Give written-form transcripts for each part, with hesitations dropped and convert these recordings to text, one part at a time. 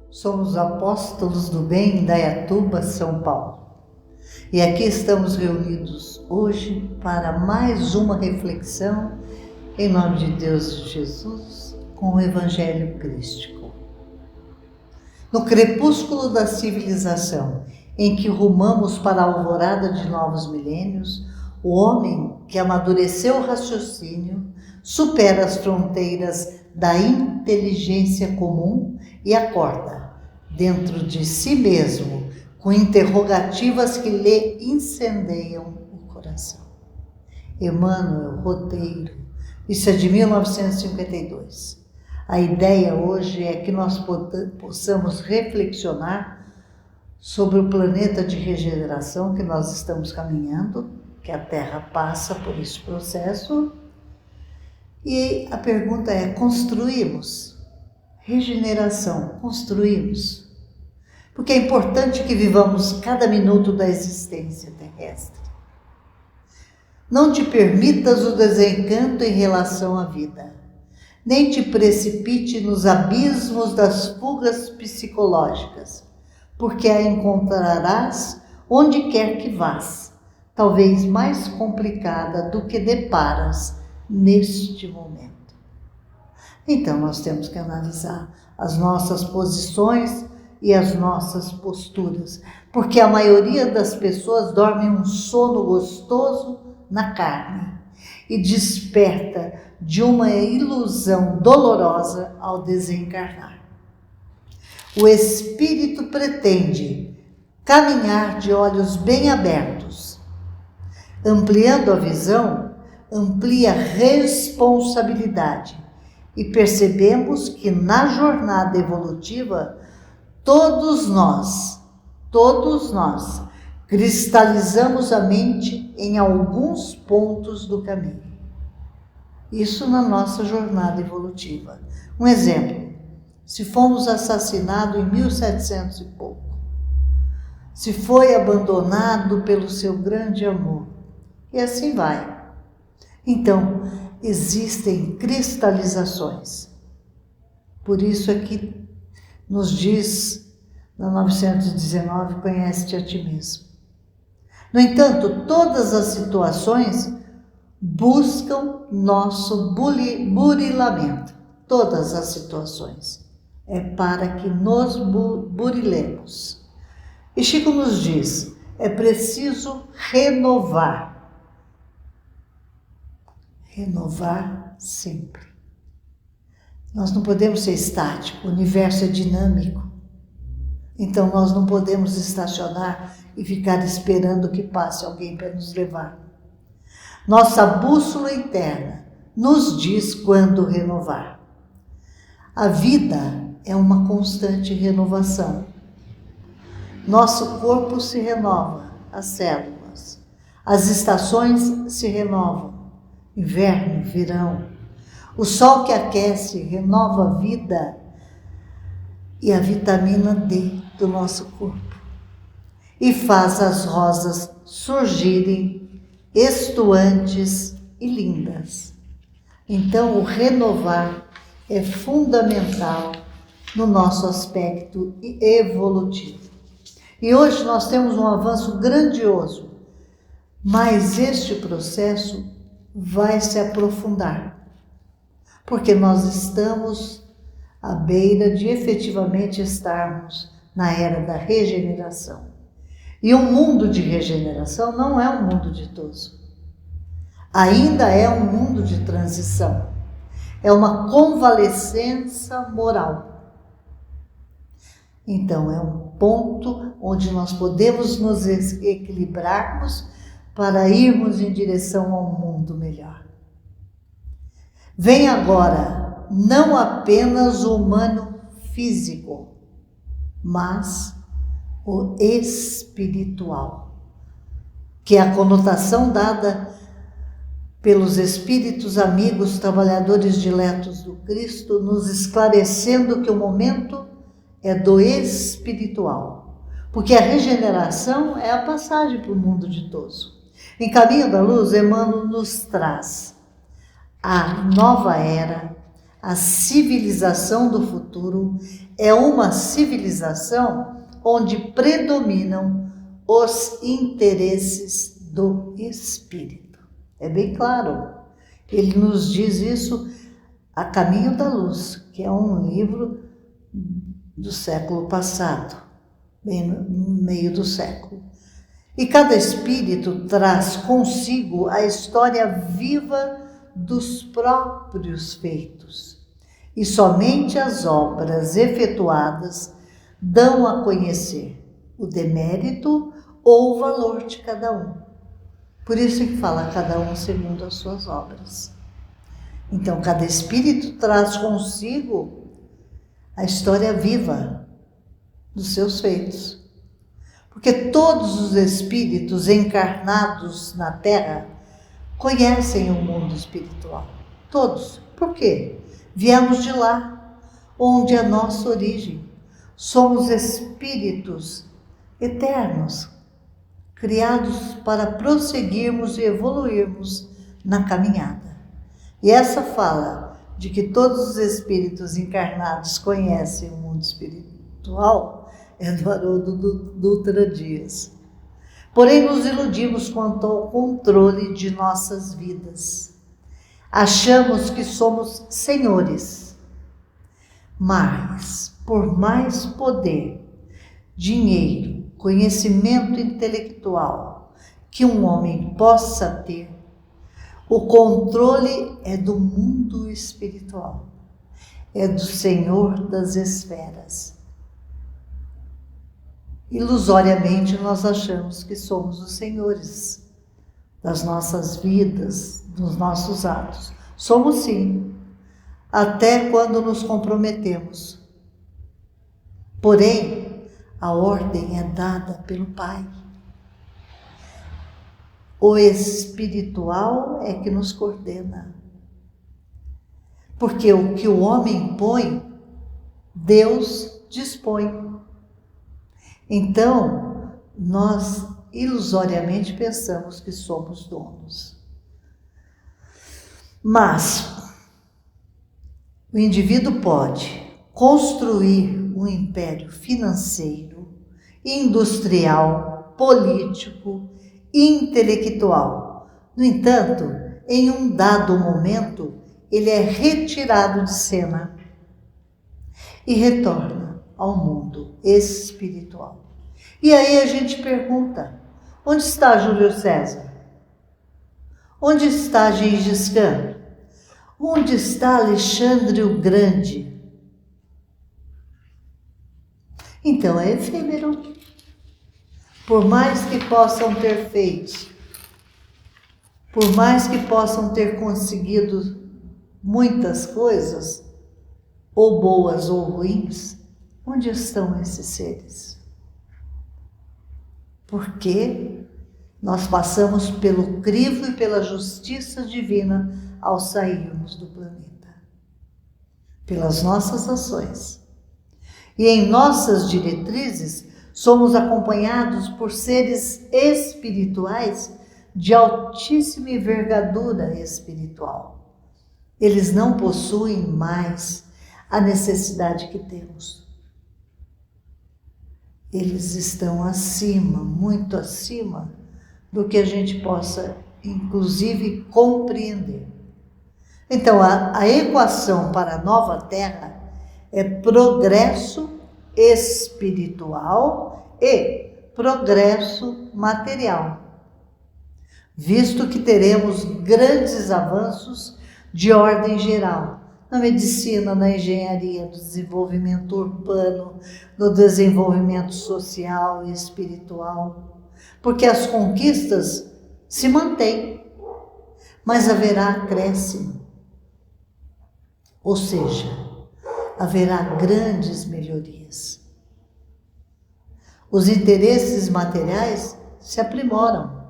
Somos apóstolos do bem em Indaiatuba, São Paulo. E aqui estamos reunidos hoje para mais uma reflexão em nome de Deus e Jesus com o Evangelho Crístico. No crepúsculo da civilização, em que rumamos para a alvorada de novos milênios, o homem que amadureceu o raciocínio supera as fronteiras da inteligência comum e acorda dentro de si mesmo com interrogativas que lhe incendeiam o coração. Emmanuel Roteiro, isso é de 1952. A ideia hoje é que nós possamos reflexionar sobre o planeta de regeneração que nós estamos caminhando, que a Terra passa por esse processo. E a pergunta é: construímos? Regeneração, construímos? Porque é importante que vivamos cada minuto da existência terrestre. Não te permitas o desencanto em relação à vida, nem te precipite nos abismos das fugas psicológicas, porque a encontrarás onde quer que vás, talvez mais complicada do que deparas neste momento. Então nós temos que analisar as nossas posições e as nossas posturas, porque a maioria das pessoas dorme um sono gostoso na carne e desperta de uma ilusão dolorosa ao desencarnar. O espírito pretende caminhar de olhos bem abertos. Ampliando a visão, amplia a responsabilidade e percebemos que na jornada evolutiva todos nós cristalizamos a mente em alguns pontos do caminho. Isso na nossa jornada evolutiva. Um exemplo: se fomos assassinados em 1700 e pouco, se foi abandonado pelo seu grande amor, e assim vai. Então, existem cristalizações. Por isso aqui nos diz, na 919, conhece-te a ti mesmo. No entanto, todas as situações buscam nosso burilamento. Todas as situações. É para que nos burilemos. E Chico nos diz, é preciso renovar. Renovar sempre. Nós não podemos ser estáticos, o universo é dinâmico. Então nós não podemos estacionar e ficar esperando que passe alguém para nos levar. Nossa bússola interna nos diz quando renovar. A vida é uma constante renovação. Nosso corpo se renova, as células. As estações se renovam. Inverno, verão. O sol que aquece renova a vida e a vitamina D do nosso corpo. E faz as rosas surgirem estuantes e lindas. Então, o renovar é fundamental no nosso aspecto evolutivo. E hoje nós temos um avanço grandioso, mas este processo vai se aprofundar, porque nós estamos à beira de efetivamente estarmos na era da regeneração. E um mundo de regeneração não é um mundo ditoso. Ainda é um mundo de transição. É uma convalescença moral. Então, é um ponto onde nós podemos nos equilibrarmos para irmos em direção a um mundo melhor. Vem agora não apenas o humano físico, mas o espiritual, que é a conotação dada pelos espíritos amigos, trabalhadores diletos do Cristo, nos esclarecendo que o momento é do espiritual, porque a regeneração é a passagem para o mundo ditoso. Em Caminho da Luz, Emmanuel nos traz a nova era, A civilização do futuro é uma civilização onde predominam os interesses do espírito. É bem claro. Ele nos diz isso a Caminho da Luz, que é um livro do século passado, bem no meio do século. E cada espírito traz consigo a história viva dos próprios feitos. E somente as obras efetuadas dão a conhecer o demérito ou o valor de cada um. Por isso que fala cada um segundo as suas obras. Então, cada espírito traz consigo a história viva dos seus feitos. Porque todos os espíritos encarnados na Terra conhecem o mundo espiritual. Todos. Por quê? Viemos de lá, onde é a nossa origem. Somos espíritos eternos, criados para prosseguirmos e evoluirmos na caminhada. E essa fala de que todos os espíritos encarnados conhecem o mundo espiritual é do Haroldo Dutra Dias. Porém, nos iludimos quanto ao controle de nossas vidas. Achamos que somos senhores, mas por mais poder, dinheiro, conhecimento intelectual que um homem possa ter, o controle é do mundo espiritual, é do Senhor das esferas. Ilusoriamente nós achamos que somos os senhores das nossas vidas, dos nossos atos. Somos sim, até quando nos comprometemos. Porém, a ordem é dada pelo Pai. O espiritual é que nos coordena. Porque o que o homem põe, Deus dispõe. Então, nós ilusoriamente pensamos que somos donos. Mas o indivíduo pode construir um império financeiro, industrial, político, intelectual. No entanto, em um dado momento, ele é retirado de cena e retorna ao mundo espiritual. E aí a gente pergunta, onde está Júlio César? Onde está Gengis Khan? Onde está Alexandre o Grande? Então é efêmero. Por mais que possam ter feito, por mais que possam ter conseguido muitas coisas, ou boas ou ruins, onde estão esses seres? Porque nós passamos pelo crivo e pela justiça divina ao sairmos do planeta, pelas nossas ações. E em nossas diretrizes somos acompanhados por seres espirituais de altíssima envergadura espiritual. Eles não possuem mais a necessidade que temos. Eles estão acima, muito acima do que a gente possa, inclusive, compreender. Então, a equação para a nova Terra é progresso espiritual e progresso material, visto que teremos grandes avanços de ordem geral, na medicina, na engenharia, no desenvolvimento urbano, no desenvolvimento social e espiritual, porque as conquistas se mantêm, mas haverá acréscimo, ou seja, haverá grandes melhorias. Os interesses materiais se aprimoram.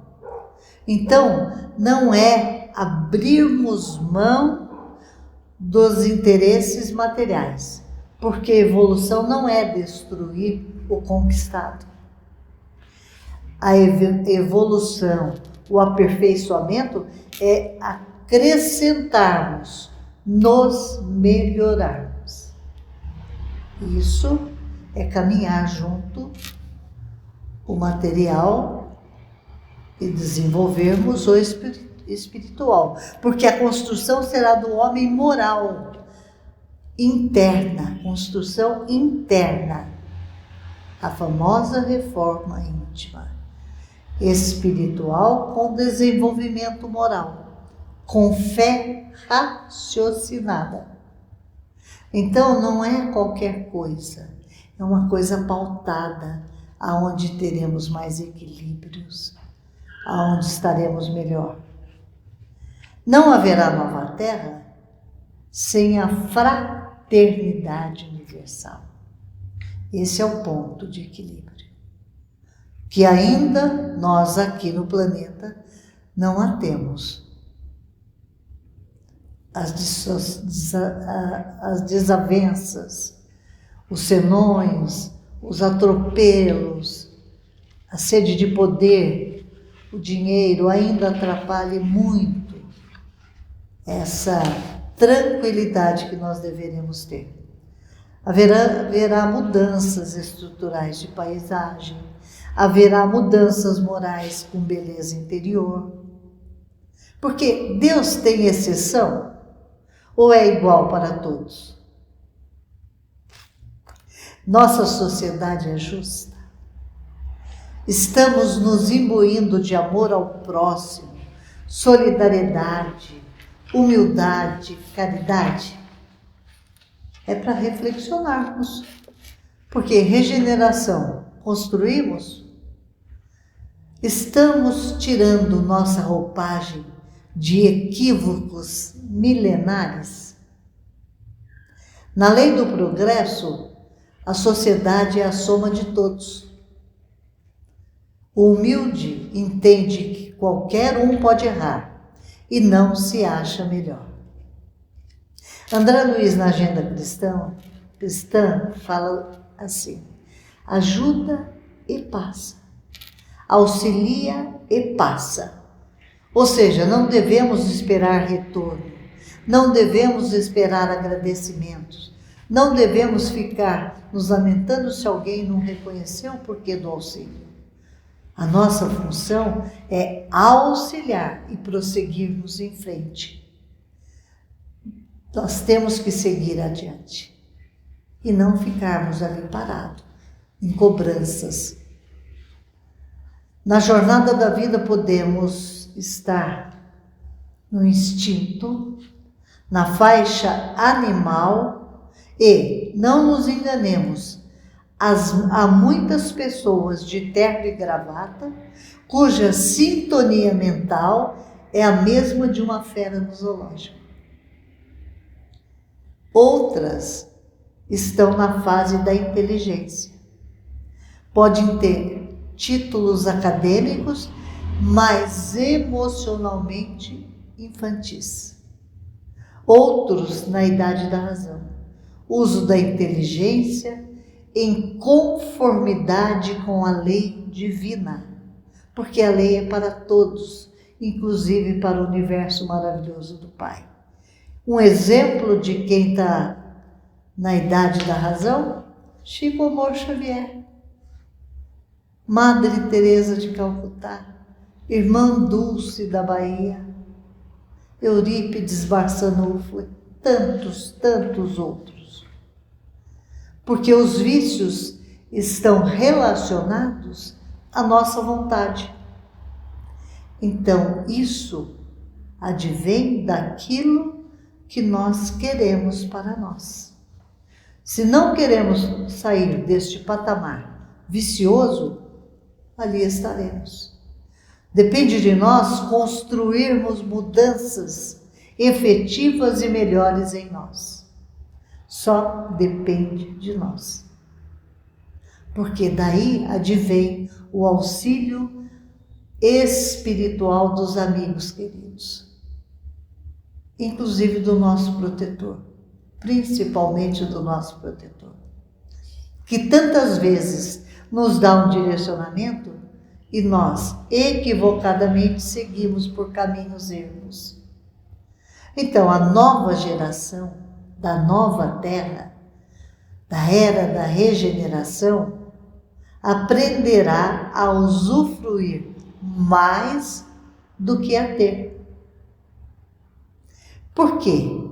Então, não é abrirmos mão dos interesses materiais, porque evolução não é destruir o conquistado. A evolução, o aperfeiçoamento é acrescentarmos nos melhorarmos. Isso é caminhar junto o material e desenvolvermos o espiritual, porque a construção será do homem moral, interna, construção interna, a famosa reforma íntima, espiritual com desenvolvimento moral, com fé raciocinada. Então não é qualquer coisa, é uma coisa pautada, aonde teremos mais equilíbrios, aonde estaremos melhor. Não haverá nova terra sem a fraternidade universal. Esse é o ponto de equilíbrio, que ainda nós aqui no planeta não a temos. As desavenças, os senões, os atropelos, a sede de poder, o dinheiro ainda atrapalha muito essa tranquilidade que nós deveremos ter. Haverá mudanças estruturais de paisagem, haverá mudanças morais com beleza interior. Porque Deus tem exceção ou é igual para todos? Nossa sociedade é justa. Estamos nos imbuindo de amor ao próximo, solidariedade, humildade, caridade. É para reflexionarmos, porque regeneração construímos, estamos tirando nossa roupagem de equívocos milenares. Na lei do progresso, a sociedade é a soma de todos. O humilde entende que qualquer um pode errar e não se acha melhor. André Luiz, na Agenda Cristã, fala assim: ajuda e passa, auxilia e passa. Ou seja, não devemos esperar retorno, não devemos esperar agradecimentos, não devemos ficar nos lamentando se alguém não reconheceu o porquê do auxílio. A nossa função é auxiliar e prosseguirmos em frente. Nós temos que seguir adiante e não ficarmos ali parados, em cobranças. Na jornada da vida podemos estar no instinto, na faixa animal e, não nos enganemos, há muitas pessoas de terno e gravata cuja sintonia mental é a mesma de uma fera no zoológico. Outras estão na fase da inteligência. Podem ter títulos acadêmicos, mas emocionalmente infantis. Outros na idade da razão. Uso da inteligência em conformidade com a lei divina, porque a lei é para todos, inclusive para o universo maravilhoso do Pai. Um exemplo de quem está na idade da razão, Chico Amor Xavier, Madre Teresa de Calcutá, Irmã Dulce da Bahia, Eurípides Barçanufo, tantos outros. Porque os vícios estão relacionados à nossa vontade. Então, isso advém daquilo que nós queremos para nós. Se não queremos sair deste patamar vicioso, ali estaremos. Depende de nós construirmos mudanças efetivas e melhores em nós. Só depende de nós. Porque daí advém o auxílio espiritual dos amigos queridos, inclusive do nosso protetor, principalmente do nosso protetor, que tantas vezes nos dá um direcionamento e nós equivocadamente seguimos por caminhos erros. Então, a nova geração da nova terra, da era da regeneração, aprenderá a usufruir mais do que a ter. Por quê?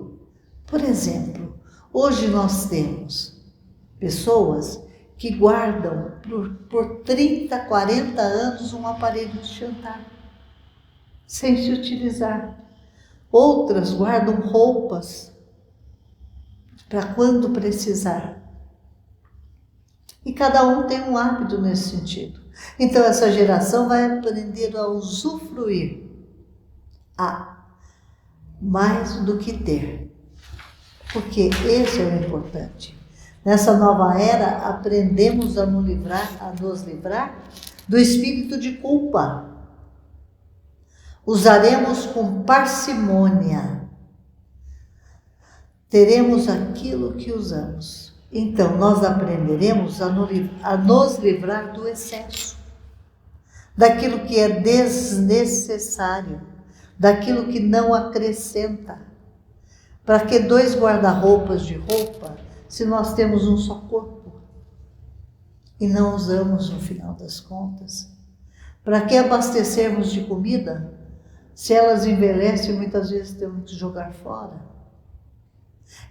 Por exemplo, hoje nós temos pessoas que guardam por 30, 40 anos um aparelho de jantar, sem se utilizar. Outras guardam roupas para quando precisar. E cada um tem um hábito nesse sentido. Então essa geração vai aprender a usufruir mais do que ter. Porque esse é o importante. Nessa nova era, aprendemos a nos livrar do espírito de culpa. Usaremos com parcimônia. Teremos aquilo que usamos. Então, nós aprenderemos a nos livrar do excesso, daquilo que é desnecessário, daquilo que não acrescenta. Para que 2 guarda-roupas de roupa se nós temos um só corpo e não usamos no final das contas? Para que abastecermos de comida se elas envelhecem e muitas vezes temos que jogar fora?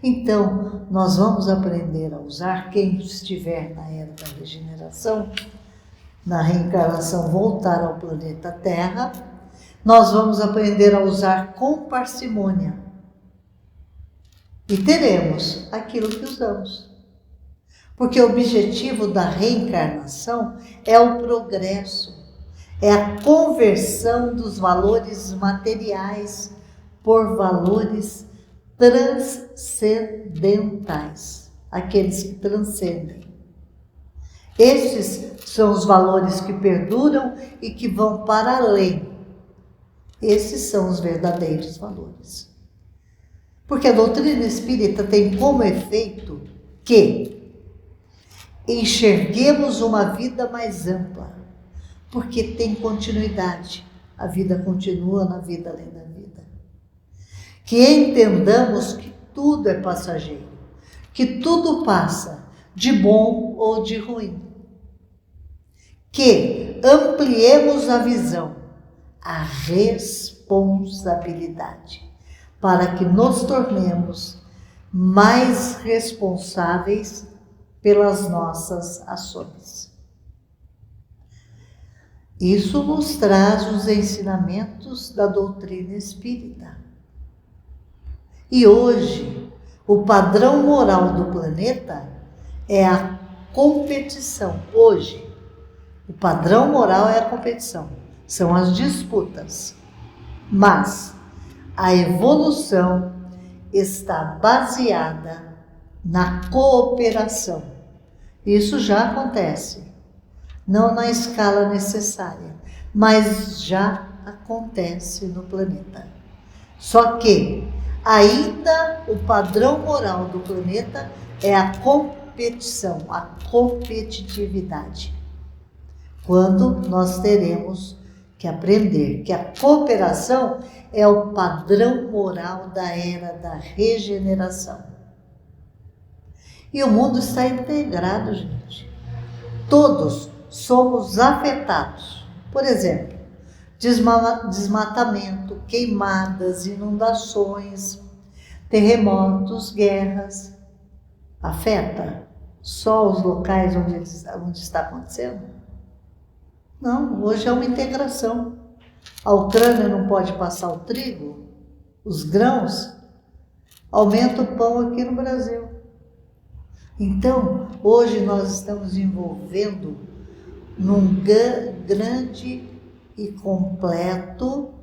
Então, nós vamos aprender a usar, quem estiver na era da regeneração, na reencarnação, voltar ao planeta Terra, nós vamos aprender a usar com parcimônia. E teremos aquilo que usamos. Porque o objetivo da reencarnação é o progresso, é a conversão dos valores materiais por valores transcendentais, aqueles que transcendem. Estes são os valores que perduram e que vão para além. Esses são os verdadeiros valores. Porque a doutrina espírita tem como efeito que enxerguemos uma vida mais ampla, porque tem continuidade. A vida continua na vida além da vida. Que entendamos que tudo é passageiro, que tudo passa, de bom ou de ruim. Que ampliemos a visão, a responsabilidade, para que nos tornemos mais responsáveis pelas nossas ações. Isso nos traz os ensinamentos da doutrina espírita. E hoje, o padrão moral do planeta é a competição. Hoje, o padrão moral é a competição, são as disputas. Mas a evolução está baseada na cooperação. Isso já acontece, não na escala necessária, mas já acontece no planeta. Só que ainda o padrão moral do planeta é a competição, a competitividade. Quando nós teremos que aprender que a cooperação é o padrão moral da era da regeneração. E o mundo está integrado, gente. Todos somos afetados. Por exemplo, desmatamento, queimadas, inundações, terremotos, guerras. Afeta só os locais onde está acontecendo? Não, hoje é uma integração. A Ucrânia não pode passar o trigo, os grãos, aumenta o pão aqui no Brasil. Então, hoje nós estamos envolvendo num grande e completo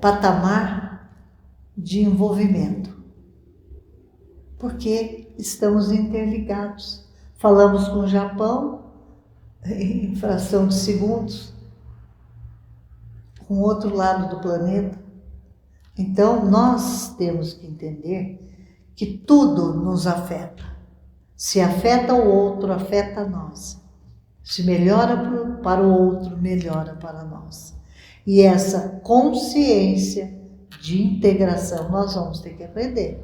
patamar de envolvimento, porque estamos interligados. Falamos com o Japão em fração de segundos, com o outro lado do planeta. Então, nós temos que entender que tudo nos afeta. Se afeta o outro, afeta nós. Se melhora para o outro, melhora para nós. E essa consciência de integração nós vamos ter que aprender.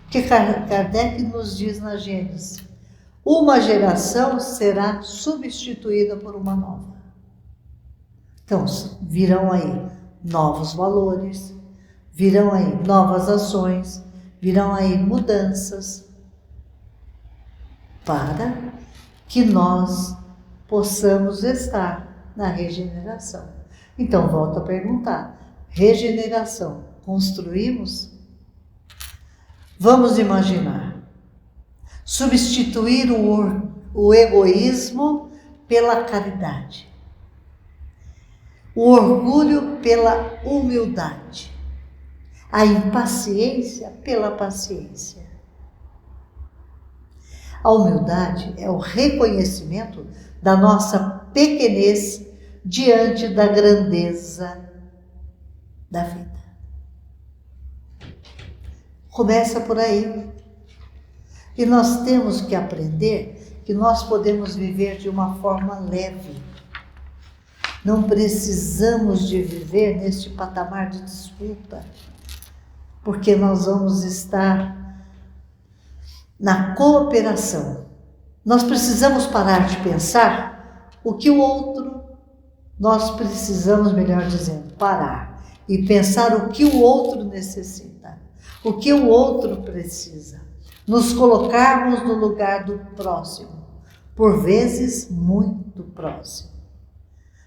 Porque Kardec nos diz na Gênesis, uma geração será substituída por uma nova. Então, virão aí novos valores, virão aí novas ações, virão aí mudanças para que nós possamos estar na regeneração. Então, volto a perguntar, regeneração, construímos? Vamos imaginar, substituir o egoísmo pela caridade, o orgulho pela humildade, a impaciência pela paciência. A humildade é o reconhecimento da nossa pequenez diante da grandeza da vida. Começa por aí. E nós temos que aprender que nós podemos viver de uma forma leve. Não precisamos de viver neste patamar de disputa, porque nós vamos estar na cooperação. Nós precisamos parar de pensar o que o outro, nós precisamos, melhor dizendo, parar e pensar o que o outro necessita, o que o outro precisa. Nos colocarmos no lugar do próximo, por vezes muito próximo.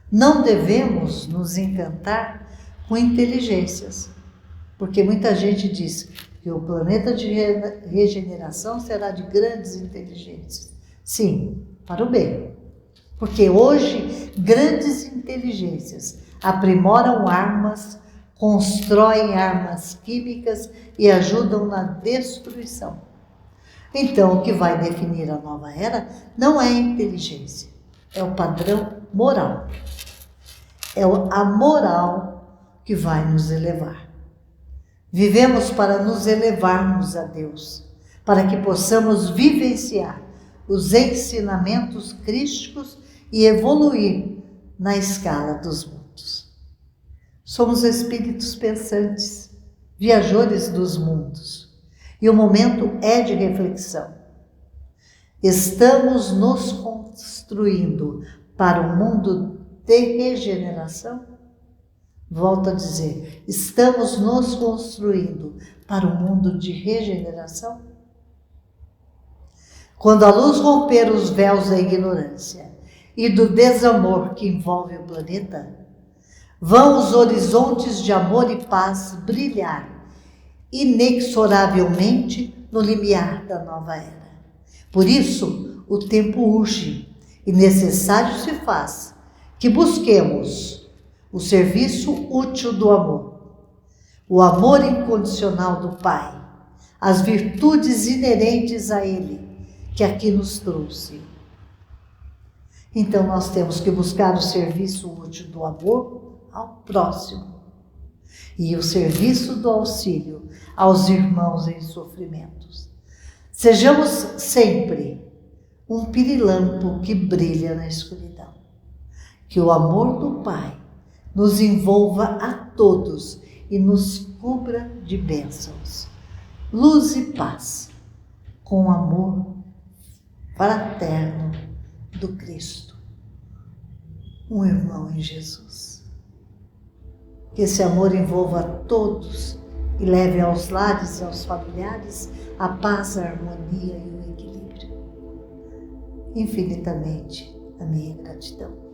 Não devemos nos encantar com inteligências, porque muita gente diz que o planeta de regeneração será de grandes inteligências. Sim, para o bem. Porque hoje grandes inteligências aprimoram armas, constroem armas químicas e ajudam na destruição. Então, o que vai definir a nova era não é a inteligência, é o padrão moral. É a moral que vai nos elevar. Vivemos para nos elevarmos a Deus, para que possamos vivenciar os ensinamentos crísticos e evoluir na escala dos mundos. Somos espíritos pensantes, viajores dos mundos. E o momento é de reflexão. Estamos nos construindo para um mundo de regeneração? Volto a dizer, estamos nos construindo para um mundo de regeneração? Quando a luz romper os véus da ignorância e do desamor que envolve o planeta, vão os horizontes de amor e paz brilhar inexoravelmente no limiar da nova era. Por isso, o tempo urge e necessário se faz que busquemos o serviço útil do amor, o amor incondicional do Pai, as virtudes inerentes a Ele, que aqui nos trouxe. Então, nós temos que buscar o serviço útil do amor ao próximo e o serviço do auxílio aos irmãos em sofrimentos. Sejamos sempre um pirilampo que brilha na escuridão. Que o amor do Pai nos envolva a todos e nos cubra de bênçãos. Luz e paz, com o amor fraterno do Cristo, um irmão em Jesus. Que esse amor envolva a todos e leve aos lares e aos familiares a paz, a harmonia e o equilíbrio. Infinitamente a minha gratidão.